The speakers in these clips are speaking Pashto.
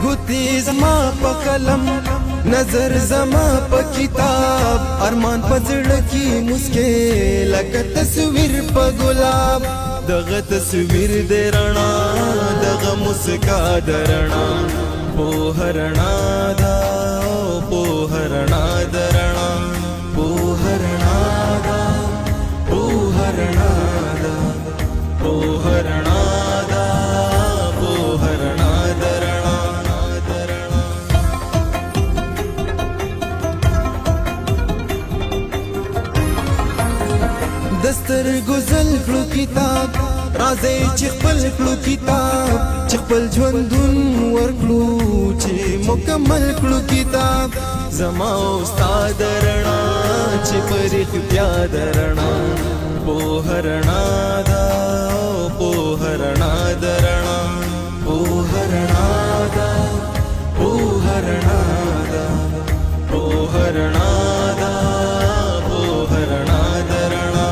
गुती जमा په قلم نظر زما په کتاب ارمان په زړه کې مسکه لکه تصویر په ګلاب دغه تصویر د رڼا دغه مسکا د رڼا په هرنا دا په هرنا د رڼا په هرنا دا په هرنا دا په هرنا دا په هرنا د رڼا دستر گزل کلو کتاب رازی چی خپل کلو کتاب چی خپل ژوندون ورکلو چی مکمل کلو کتاب زما استاد رڼا چی پریخ بیا درنا په هرنا دا په هرنا درنا په هرنا دا په هرنا دا په هرنا دا په هرنا درنا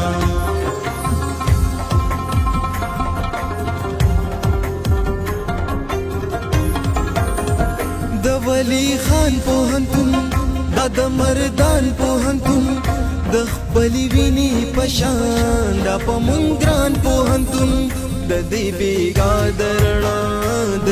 د ولی خان پوهنتون د مردان پوهنتون د خپلې وینې په شان دا په مونږ ګران پوهنتون د دې بیګا د رڼا د